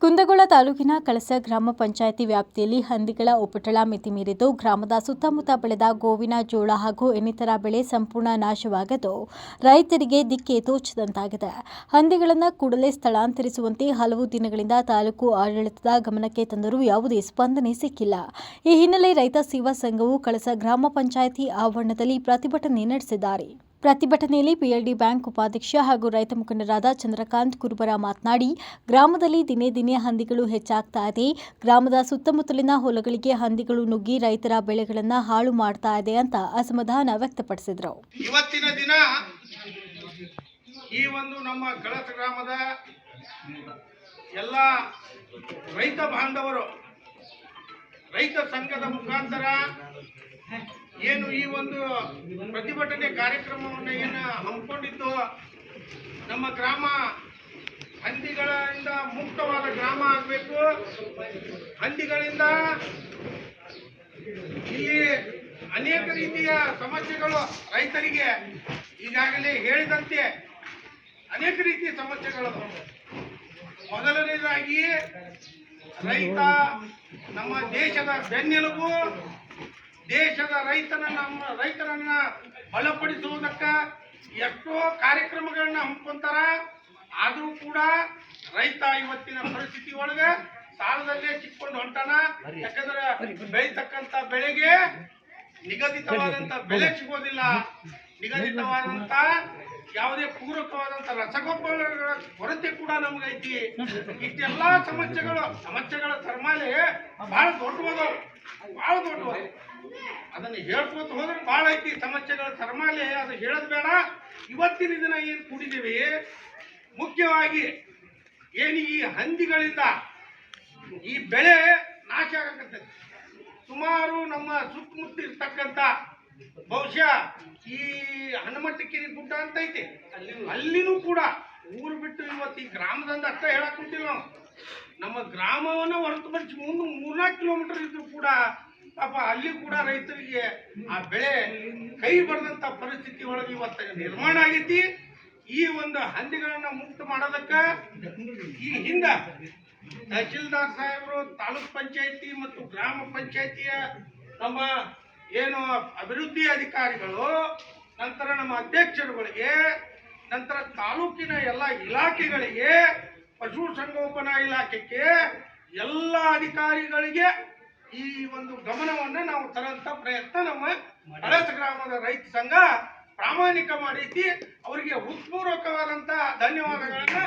ಕುಂದಗೋಳ ತಾಲೂಕಿನ ಕಳಸ ಗ್ರಾಮ ಪಂಚಾಯಿತಿ ವ್ಯಾಪ್ತಿಯಲ್ಲಿ ಹಂದಿಗಳ ಉಪಟಳ ಮಿತಿ ಮೀರಿದ್ದು ಗ್ರಾಮದ ಸುತ್ತಮುತ್ತ ಬೆಳೆದ ಗೋವಿನ ಜೋಳ ಹಾಗೂ ಇನ್ನಿತರ ಬೆಳೆ ಸಂಪೂರ್ಣ ನಾಶವಾಗಿದ್ದು ರೈತರಿಗೆ ದಿಕ್ಕೇ ತೋಚದಂತಾಗಿದೆ. ಹಂದಿಗಳನ್ನು ಕೂಡಲೇ ಸ್ಥಳಾಂತರಿಸುವಂತೆ ಹಲವು ದಿನಗಳಿಂದ ತಾಲೂಕು ಆಡಳಿತದ ಗಮನಕ್ಕೆ ತಂದರೂ ಯಾವುದೇ ಸ್ಪಂದನೆ ಸಿಕ್ಕಿಲ್ಲ. ಈ ಹಿನ್ನೆಲೆ ರೈತ ಸೇವಾ ಸಂಘವು ಕಳಸ ಗ್ರಾಮ ಪಂಚಾಯಿತಿ ಆವರಣದಲ್ಲಿ ಪ್ರತಿಭಟನೆ ನಡೆಸಿದ್ದಾರೆ. ಪ್ರತಿಭಟನೆಯಲ್ಲಿ ಪಿಎಲ್ಡಿ ಬ್ಯಾಂಕ್ ಉಪಾಧ್ಯಕ್ಷ ಹಾಗೂ ರೈತ ಮುಖಂಡರಾದ ಚಂದ್ರಕಾಂತ್ ಕುರುಬರ ಮಾತನಾಡಿ, ಗ್ರಾಮದಲ್ಲಿ ದಿನೇ ದಿನೇ ಹಂದಿಗಳು ಹೆಚ್ಚಾಗ್ತಾ ಇದೆ. ಗ್ರಾಮದ ಸುತ್ತಮುತ್ತಲಿನ ಹೊಲಗಳಿಗೆ ಹಂದಿಗಳು ನುಗ್ಗಿ ರೈತರ ಬೆಳೆಗಳನ್ನು ಹಾಳು ಮಾಡ್ತಾ ಇದೆ ಅಂತ ಅಸಮಾಧಾನ ವ್ಯಕ್ತಪಡಿಸಿದರು. ಇವತ್ತಿನ ದಿನ ಈ ಒಂದು ನಮ್ಮ ಕಳಸ ಗ್ರಾಮದ ಎಲ್ಲ ರೈತ ಬಾಂಧವರು ರೈತ ಸಂಘದ ಮುಖಾಂತರ ಏನು ಈ ಒಂದು ಪ್ರತಿಭಟನೆ ಕಾರ್ಯಕ್ರಮವನ್ನು ಏನು ಹಮ್ಮಿಕೊಂಡಿದ್ದು, ನಮ್ಮ ಗ್ರಾಮ ಹಂದಿಗಳಿಂದ ಮುಕ್ತವಾದ ಗ್ರಾಮ ಆಗಬೇಕು. ಹಂದಿಗಳಿಂದ ಇಲ್ಲಿ ಅನೇಕ ರೀತಿಯ ಸಮಸ್ಯೆಗಳು ರೈತರಿಗೆ ಈಗಾಗಲೇ ಹೇಳಿದಂತೆ ಅನೇಕ ರೀತಿಯ ಸಮಸ್ಯೆಗಳು. ಮೊದಲನೇದಾಗಿ ರೈತ ನಮ್ಮ ದೇಶದ ಬೆನ್ನೆಲುಬು. ದೇಶದ ರೈತರನ್ನ ಬಲಪಡಿಸುವುದಕ್ಕೆ ಎಷ್ಟೋ ಕಾರ್ಯಕ್ರಮಗಳನ್ನ ಹಮ್ಮಿಕೊಂತಾರ. ಆದರೂ ಕೂಡ ರೈತ ಇವತ್ತಿನ ಪರಿಸ್ಥಿತಿ ಒಳಗೆ ಸಾಲದಲ್ಲೇ ಚಿಕ್ಕೊಂಡು ಹೊಂಟಾನ. ಯಾಕಂದ್ರೆ ಬೆಳೀತಕ್ಕಂಥ ಬೆಳೆಗೆ ನಿಗದಿತವಾದಂತ ಬೆಲೆ ಸಿಗೋದಿಲ್ಲ. ನಿಗದಿತವಾದಂತ ಯಾವುದೇ ಪೂರಕವಾದಂತ ರಸಗೊಬ್ಬರಗಳ ಕೊರತೆ ಕೂಡ ನಮಗೈತಿ. ಇಷ್ಟೆಲ್ಲಾ ಸಮಸ್ಯೆಗಳ ತರಮಾಲೆ ಬಹಳ ದೊಡ್ಡವು. ಅದನ್ನು ಹೇಳ್ಕೊತ ಹೋದ್ರೆ ಬಹಳ ಐತಿ ಸಮಸ್ಯೆಗಳ ತರಮಾಲೆ. ಅದು ಹೇಳೋದು ಬೇಡ. ಇವತ್ತಿನ ದಿನ ಏನು ಕೂಡಿದ್ದೀವಿ, ಮುಖ್ಯವಾಗಿ ಏನು ಈ ಹಂದಿಗಳಿಂದ ಈ ಬೆಳೆ ನಾಶ ಆಗಕತ್ತೈತಿ. ಸುಮಾರು ನಮ್ಮ ಸುತ್ತಮುತ್ತ ಇರ್ತಕ್ಕಂಥ ಬಹುಶಃ ಈ ಹನುಮಟ್ಟಿಕೆರೆ ಗುಡ್ಡ ಅಂತ ಐತಿ, ಅಲ್ಲಿನೂ ಕೂಡ ಊರು ಬಿಟ್ಟು ಇವತ್ತು ಈ ಗ್ರಾಮದಿಂದ ಅಷ್ಟ ಹೇಳಕ್ ಕುಂತಿಲ್ಲ ನಾವು. ನಮ್ಮ ಗ್ರಾಮವನ್ನು ಹೊರತುಪಡಿಸಿ ಮುಂದೆ 3-4 ಕಿಲೋಮೀಟರ್ ಇದ್ರು ಕೂಡ ಪಾಪ ಅಲ್ಲಿ ಕೂಡ ರೈತರಿಗೆ ಆ ಬೆಳೆ ಕೈ ಬರೆದಂತ ಪರಿಸ್ಥಿತಿ ಒಳಗೆ ಇವತ್ತು ನಿರ್ಮಾಣ ಆಗೈತಿ. ಈ ಒಂದು ಹಂದಿಗಳನ್ನ ಮುಕ್ತ ಮಾಡೋದಕ್ಕೆ ಈ ಹಿಂದ ತಹಶೀಲ್ದಾರ್ ಸಾಹೇಬರು, ತಾಲೂಕ್ ಪಂಚಾಯತಿ ಮತ್ತು ಗ್ರಾಮ ಪಂಚಾಯತಿಯ ನಮ್ಮ ಏನು ಅಭಿವೃದ್ಧಿ ಅಧಿಕಾರಿಗಳು, ನಂತರ ನಮ್ಮ ಅಧ್ಯಕ್ಷರುಗಳಿಗೆ, ನಂತರ ತಾಲೂಕಿನ ಎಲ್ಲ ಇಲಾಖೆಗಳಿಗೆ, ಪಶು ಸಂಗೋಪನಾ ಇಲಾಖೆಗೆ, ಎಲ್ಲ ಅಧಿಕಾರಿಗಳಿಗೆ ಈ ಒಂದು ಗಮನವನ್ನು ನಾವು ತರಂತ ಪ್ರಯತ್ನ ನಮ್ಮ ಕಳಸ ಗ್ರಾಮದ ರೈತ ಸಂಘ ಪ್ರಾಮಾಣಿಕ ಮಾಡೈತಿ. ಅವರಿಗೆ ಹೃತ್ಪೂರ್ವಕವಾದಂತ ಧನ್ಯವಾದಗಳನ್ನ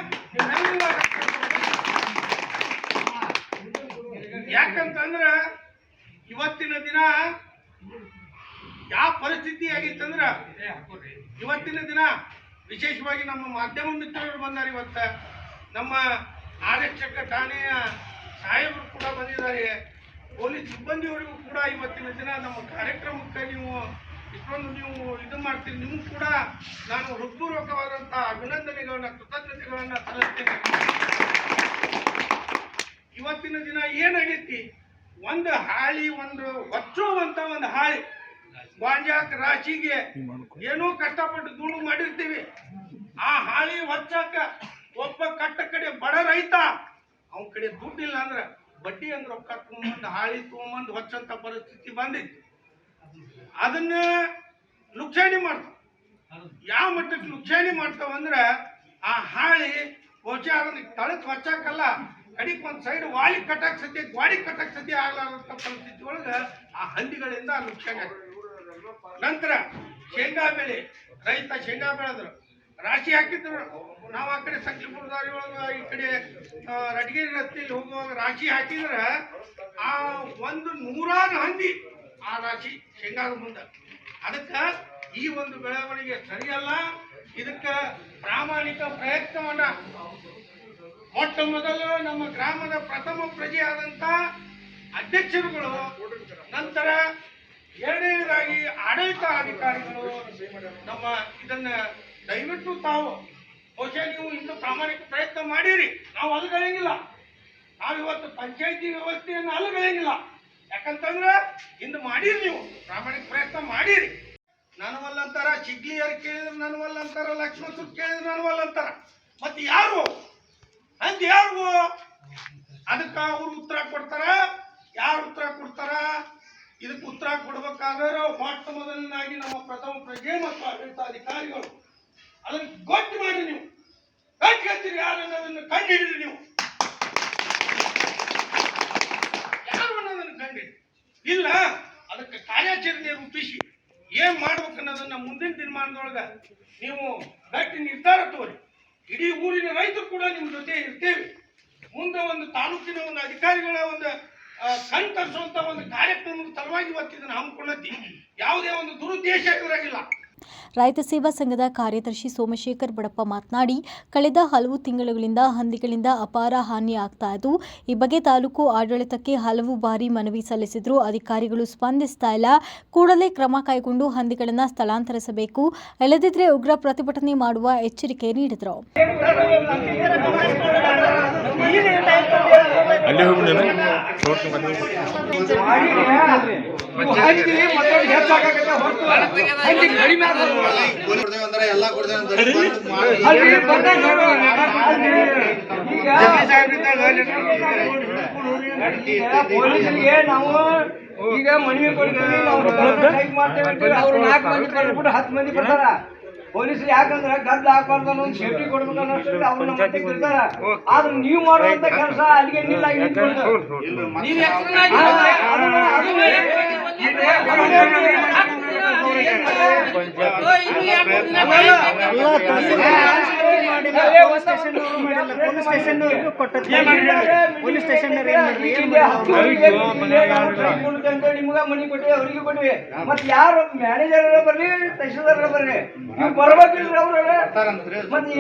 ಯಾಕಂತಂದ್ರ ಇವತ್ತಿನ ದಿನ ಯಾವ ಪರಿಸ್ಥಿತಿ ಆಗಿತ್ತಂದ್ರ, ಇವತ್ತಿನ ದಿನ ವಿಶೇಷವಾಗಿ ನಮ್ಮ ಮಾಧ್ಯಮ ಮಿತ್ರರು ಬಂದಾರೆ. ಇವತ್ತ ನಮ್ಮ ಆರಕ್ಷಕ ಠಾಣೆಯ ಸಾಹೇಬರು ಕೂಡ ಬಂದಿದ್ದಾರೆ. ಪೊಲೀಸ್ ಸಿಬ್ಬಂದಿಯವರಿಗೂ ಕೂಡ ಇವತ್ತಿನ ದಿನ ನಮ್ಮ ಕಾರ್ಯಕ್ರಮಕ್ಕೆ ನೀವು ಇದು ಮಾಡ್ತೀರಿ. ನಿಮಗೂ ಕೂಡ ನಾನು ಹೃತ್ಪೂರ್ವಕವಾದಂಥ ಅಭಿನಂದನೆಗಳನ್ನ, ಕೃತಜ್ಞತೆಗಳನ್ನ ಸಲ್ಲಿಸ್ತೇನೆ. ಇವತ್ತಿನ ದಿನ ಏನಾಗೈತಿ, ಒಂದು ಹೊಚ್ಚುವಂತ ಒಂದು ಹಾಳಿ ಗಾಂಜಾಕ್ ರಾಶಿಗೆ ಏನೋ ಕಷ್ಟಪಟ್ಟು ದುಡ್ಡು ಮಾಡಿರ್ತೀವಿ. ಆ ಹಾಳಿ ಹೊಚ್ಚಾಕ ಒಬ್ಬ ಕಟ್ಟ ಕಡೆ ಬಡ ರೈತ ಅವನ ಕಡೆ ದುಡ್ಡಿಲ್ಲ ಅಂದ್ರೆ ಬಡ್ಡಿ ಅಂದ್ರೆ ರೊಕ್ಕ ತಗೊಂಬಂದು ಹಾಳಿ ತಗೊಂಬಂದು ಹೊಚ್ಚಂತ ಪರಿಸ್ಥಿತಿ ಬಂದಿತ್ತು. ಅದನ್ನ ಲುಕ್ಷಾಣಿ ಮಾಡ್ತಾವ. ಯಾವ ಮಟ್ಟಕ್ಕೆ ಲುಕ್ಷಾಣಿ ಮಾಡ್ತಾವಂದ್ರೆ, ಆ ಹಾಳಿ ಬಹುಶಃ ಅದನ್ನ ತಳಕ್ ಹೊಚ್ಚಾಕಲ್ಲ, ಕಡಿಗೆ ಒಂದು ಸೈಡ್ ಗಾಡಿ ಕಟ್ಟಕ್ ಸದ್ಯ ಆಗ್ಲಾರಂತ ಪರಿಸ್ಥಿತಿ ಒಳಗೆ ಆ ಹಂದಿಗಳಿಂದ ಲುಕ್ಷಾಣಿ ಆಗ್ತದೆ. ನಂತರ ಶೇಂಗಾ ಬೆಳೆ, ರೈತ ಶೇಂಗಾ ಬೆಳೆದ್ರು, ರಾಶಿ ಹಾಕಿದ್ರು. ನಾವು ಆ ಕಡೆ ಸಂಕಲಿಪುರ ದಾರಿ ಒಳಗೆ ಈ ಕಡೆ ರಟಗೇರಿ ರಸ್ತೆಯಲ್ಲಿ ಹೋಗುವಾಗ ರಾಶಿ ಹಾಕಿದ್ರೆ ಆ 100 ಹಂದಿ ಆ ರಾಶಿ ಶೇಂಗಾದ ಮುಂದೆ. ಅದಕ್ಕೆ ಈ ಒಂದು ಬೆಳವಣಿಗೆ ಸರಿಯಲ್ಲ. ಇದಕ್ಕೆ ಪ್ರಾಮಾಣಿಕ ಪ್ರಯತ್ನವನ್ನ ಮೊಟ್ಟ ಮೊದಲು ನಮ್ಮ ಗ್ರಾಮದ ಪ್ರಥಮ ಪ್ರಜೆಯಾದಂತ ಅಧ್ಯಕ್ಷರುಗಳು, ನಂತರ ಎರಡನೇದಾಗಿ ಆಡಳಿತ ಅಧಿಕಾರಿಗಳು ನಮ್ಮ ಇದನ್ನ ದಯವಿಟ್ಟು ತಾವು ಬಹುಶಃ ನೀವು ಇಂದು ಪ್ರಾಮಾಣಿಕ ಪ್ರಯತ್ನ ಮಾಡಿರಿ. ನಾವು ಅಲುಗಳೆಂಗಿಲ್ಲ. ನಾವು ಇವತ್ತು ಪಂಚಾಯತಿ ವ್ಯವಸ್ಥೆಯನ್ನು ಅಲುಗಳೆಂಗಿಲ್ಲ. ಯಾಕಂತಂದ್ರೆ ಇಂದು ಮಾಡಿರಿ, ನೀವು ಪ್ರಾಮಾಣಿಕ ಪ್ರಯತ್ನ ಮಾಡಿರಿ. ನನವಲ್ಲಂತಾರ, ಚಿಗ್ಲಿಯರು ಕೇಳಿದ್ರೆ ನನವಲ್ಲಂತಾರ, ಲಕ್ಷ್ಮಣ ಕೇಳಿದ್ರೆ ನನವಲ್ಲಂತಾರ. ಮತ್ತೆ ಯಾರು ಹಂದಿ ಯಾರು ಅದಕ್ಕೆ ಅವ್ರು ಉತ್ತರ ಕೊಡ್ತಾರ. ಯಾರು ಉತ್ತರ ಕೊಡ್ತಾರ? ಇದಕ್ಕೆ ಉತ್ತರ ಕೊಡ್ಬೇಕಾದ್ರೆ ಮೊಟ್ಟ ಮೊದಲನಾಗಿ ನಮ್ಮ ಪ್ರಥಮ ಪ್ರಜೆ ಮತ್ತು ಆಡಳಿತ ಅಧಿಕಾರಿಗಳು ಅದನ್ನು ಗೊತ್ತು ಮಾಡಿ ನೀವು ಗಟ್ಟಿ ಹೇಳ್ತೀರಿ. ಯಾರು ಅನ್ನೋದನ್ನು ಕಂಡು ಹಿಡಿದ್ರಿ ನೀವು. ಯಾರು ಅನ್ನೋದನ್ನು ಕಂಡು ಇಲ್ಲ ಅದಕ್ಕೆ ಕಾರ್ಯಾಚರಣೆ ರೂಪಿಸಿ ಏನ್ ಮಾಡ್ಬೇಕು ಅನ್ನೋದನ್ನ ಮುಂದಿನ ದಿನಮಾನದೊಳಗ ನೀವು ಗಟ್ಟಿ ನಿರ್ಧಾರ ತೋರಿ. ಇಡೀ ಊರಿನ ರೈತರು ಕೂಡ ನಿಮ್ಮ ಜೊತೆ ಇರ್ತೇವೆ. ಮುಂದೆ ಒಂದು ತಾಲೂಕಿನ ಒಂದು ಅಧಿಕಾರಿಗಳ ಒಂದು ಕಣ್ ತರಿಸುವಂತ ಒಂದು ಕಾರ್ಯಕ್ರಮದ ಸಲುವಾಗಿ ಇವತ್ತಿದ್ದನ್ನು ಹಮ್ಮಿಕೊಳ್ಳತ್ತಿ. ಯಾವುದೇ ಒಂದು ದುರುದ್ದೇಶ ಇರಲಿಲ್ಲ. ರೈತ ಸೇವಾ ಸಂಘದ ಕಾರ್ಯದರ್ಶಿ ಸೋಮಶೇಖರ್ ಬಡಪ್ಪ ಮಾತನಾಡಿ, ಕಳೆದ ಹಲವು ತಿಂಗಳುಗಳಿಂದ ಹಂದಿಗಳಿಂದ ಅಪಾರ ಹಾನಿ ಆಗ್ತಾ ಇದ್ದು, ಈ ಬಗ್ಗೆ ತಾಲೂಕು ಆಡಳಿತಕ್ಕೆ ಹಲವು ಬಾರಿ ಮನವಿ ಸಲ್ಲಿಸಿದ್ರು. ಅಧಿಕಾರಿಗಳು ಸ್ಪಂದಿಸ್ತಾ ಇಲ್ಲ. ಕೂಡಲೇ ಕ್ರಮ ಕೈಗೊಂಡು ಹಂದಿಗಳನ್ನು ಸ್ಥಳಾಂತರಿಸಬೇಕು, ಇಲ್ಲದಿದ್ದರೆ ಉಗ್ರ ಪ್ರತಿಭಟನೆ ಮಾಡುವ ಎಚ್ಚರಿಕೆ ನೀಡಿದರು. ಪೊಲೀಸರಿಗೆ ನಾವು ಈಗ ಮನವಿ ಕೊಡ್ತೀವಿ, ಅವ್ರು 4 ಮಂದಿ ಕರೆದ್ಬಿಟ್ಟು 10 ಮಂದಿ ಬರ್ತಾರ. ಪೊಲೀಸರು ಯಾಕಂದ್ರೆ ಗದ್ದ ಹಾಕಬಾರ್ದು ಅನ್ನೋ ಒಂದು ಸೇಫ್ಟಿ ಕೊಡ್ಬೇಕು ಅನ್ನೋಷ್ಟು ಅವ್ರು ನಮ್ಮ ಮಟ್ಟಿಗೆ ಇರ್ತಾರ. ಆದ್ರೆ ನೀವು ಮಾಡುವಂತ ಕೆಲಸ ಅಲ್ಲಿಗೆ ನಿಲ್ಲ. ನಿಮ್ಗ ಮನಿ ಕೊಟ್ಟಿವಿ, ಅವ್ರಿಗೆ ಕೊಟ್ಟಿವಿ. ಮತ್ ಯಾರು ಮ್ಯಾನೇಜರ್ ಬರ್ಲಿ, ತಹಶೀಲ್ದಾರ್ ಬರ್ಲಿ, ನೀವು ಬರ್ಬೇಕಿಲ್ರಿ ಅವ್ರ. ಮತ್ತೆ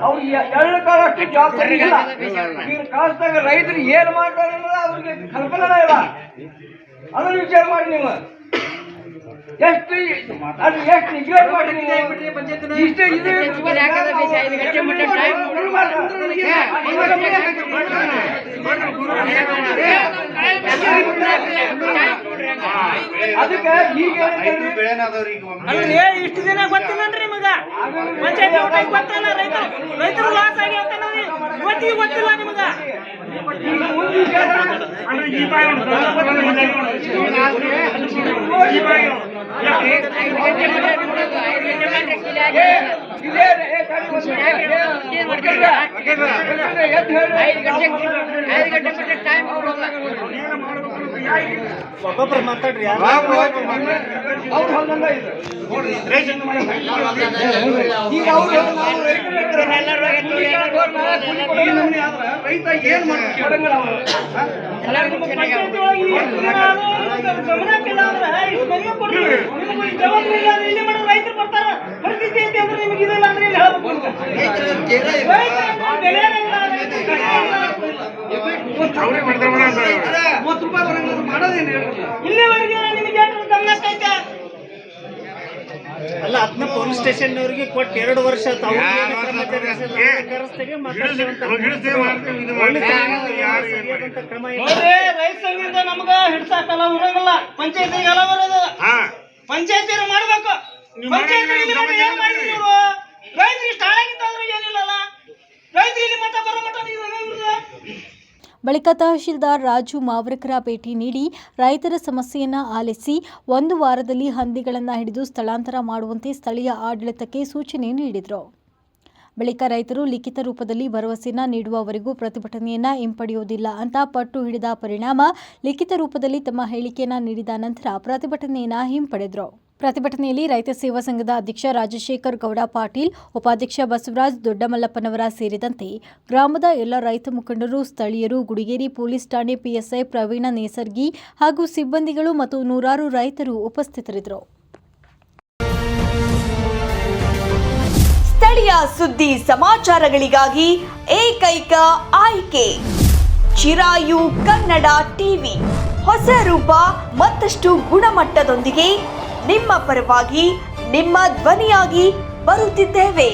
ಅವ್ರು ಎಳ್ಳು ಕಾಲಷ್ಟು ಜವಾಬ್ದಾರಿ ಇಲ್ಲ. ಈಗ ಕಾಲದಾಗ ರೈತರು ಏನ್ ಮಾಡ್ತಾರೆ ಅನ್ನೋದು ಅವ್ರಿಗೆ ಕಲ್ಪನೆ ಇಲ್ಲ. ಅದನ್ನ ವಿಚಾರ ಮಾಡಿ ನೀವು. ಎಷ್ಟು ನಿಜವಾಗಿ ಮಾಡಿ ಇಷ್ಟೇ ಇದು ಅದಕ್ಕೆ ಈಗ ಇಷ್ಟು ದಿನ ಗೊತ್ತಿಲ್ಲನ್ರಿ ನಿಮಗ ಪಂಚಾಯತಿ ಊಟಕ್ಕೆ ಗೊತ್ತಿಲ್ಲ. ರೈತರು ಲಾಸ್ ಆಗಿ ಇವತ್ತಿಗೆ ಗೊತ್ತಿಲ್ಲ ನಿಮಗ. ಒಬ್ಬೊಬ್ರು ಮಾತಾಡ್ರಿ. ಅವ್ರು ಹೊಂದಂಗ ಇದೆ ರೈತ ಏನ್ ಮಾಡ್ತಾರೆ? ರೈತರು ಬರ್ತಾರ ಪರಿಸ್ಥಿತಿ ಐತಿ ಅಂದ್ರೆ ನಿಮ್ಗೆ ಇದೆಲ್ಲ ಅಂದ್ರೆ ಇಲ್ಲಿವರೆಗೆ ನಿಮಗೆ ಗಮನಕ್ಕೈತೆ ಅಲ್ಲ. ಅದನ್ನ ಪೊಲೀಸ್ ಸ್ಟೇಷನ್ ಅವರಿಗೆ ಕೊಟ್ಟು 2 ವರ್ಷ ರೈತ ಸಂಘದಿಂದ ನಮ್ಗ ಹಿಡ್ಸಾಕಲ್ಲ ಊರಾಗಲ್ಲ. ಪಂಚಾಯತಿಗೆ ಎಲ್ಲ ಬರೋದು. ಪಂಚಾಯತಿ ಮಾಡ್ಬೇಕು. ರೈತರು ಇಷ್ಟ ಹಾಳಾಗಿದ್ದಾದ್ರೂ ಏನಿಲ್ಲಲ್ಲ. ರೈತರು ಇಲ್ಲಿ ಮತ ಬರೋ ಮತ ಬಳಿಕ ತಹಶೀಲ್ದಾರ್ ರಾಜು ಮಾವ್ರಕರ ಭೇಟಿ ನೀಡಿ ರೈತರ ಸಮಸ್ಯೆಯನ್ನು ಆಲಿಸಿ 1 ವಾರದಲ್ಲಿ ಹಂದಿಗಳನ್ನು ಹಿಡಿದು ಸ್ಥಳಾಂತರ ಮಾಡುವಂತೆ ಸ್ಥಳೀಯ ಆಡಳಿತಕ್ಕೆ ಸೂಚನೆ ನೀಡಿದರು. ಬಳಿಕ ರೈತರು ಲಿಖಿತ ರೂಪದಲ್ಲಿ ಭರವಸೆಯನ್ನು ನೀಡುವವರೆಗೂ ಪ್ರತಿಭಟನೆಯನ್ನು ಹಿಂಪಡೆಯುವುದಿಲ್ಲ ಅಂತ ಪಟ್ಟು ಹಿಡಿದ ಪರಿಣಾಮ ಲಿಖಿತ ರೂಪದಲ್ಲಿ ತಮ್ಮ ಹೇಳಿಕೆಯನ್ನು ನೀಡಿದ ನಂತರ ಪ್ರತಿಭಟನೆಯನ್ನು ಹಿಂಪಡೆದರು. ಪ್ರತಿಭಟನೆಯಲ್ಲಿ ರೈತ ಸೇವಾ ಸಂಘದ ಅಧ್ಯಕ್ಷ ರಾಜಶೇಖರ್ ಗೌಡ ಪಾಟೀಲ್, ಉಪಾಧ್ಯಕ್ಷ ಬಸವರಾಜ್ ದೊಡ್ಡಮಲ್ಲಪ್ಪನವರ ಸೇರಿದಂತೆ ಗ್ರಾಮದ ಎಲ್ಲ ರೈತ ಮುಖಂಡರು, ಸ್ಥಳೀಯರು, ಗುಡಿಗೇರಿ ಪೊಲೀಸ್ ಠಾಣೆ ಪಿಎಸ್ಐ ಪ್ರವೀಣ ನೇಸರ್ಗಿ ಹಾಗೂ ಸಿಬ್ಬಂದಿಗಳು ಮತ್ತು ನೂರಾರು ರೈತರು ಉಪಸ್ಥಿತರಿದ್ದರು. ಸ್ಥಳೀಯ ಸುದ್ದಿ ಸಮಾಚಾರಗಳಿಗಾಗಿ ಏಕೈಕ ಆಯ್ಕೆ ಚಿರಾಯು ಕನ್ನಡ ಟಿವಿ. ಹೊಸ ರೂಪ ಮತ್ತಷ್ಟು ಗುಣಮಟ್ಟದೊಂದಿಗೆ ನಿಮ್ಮ ಪರವಾಗಿ ನಿಮ್ಮ ಧ್ವನಿಯಾಗಿ ಬರುತ್ತಿದ್ದೇವೆ.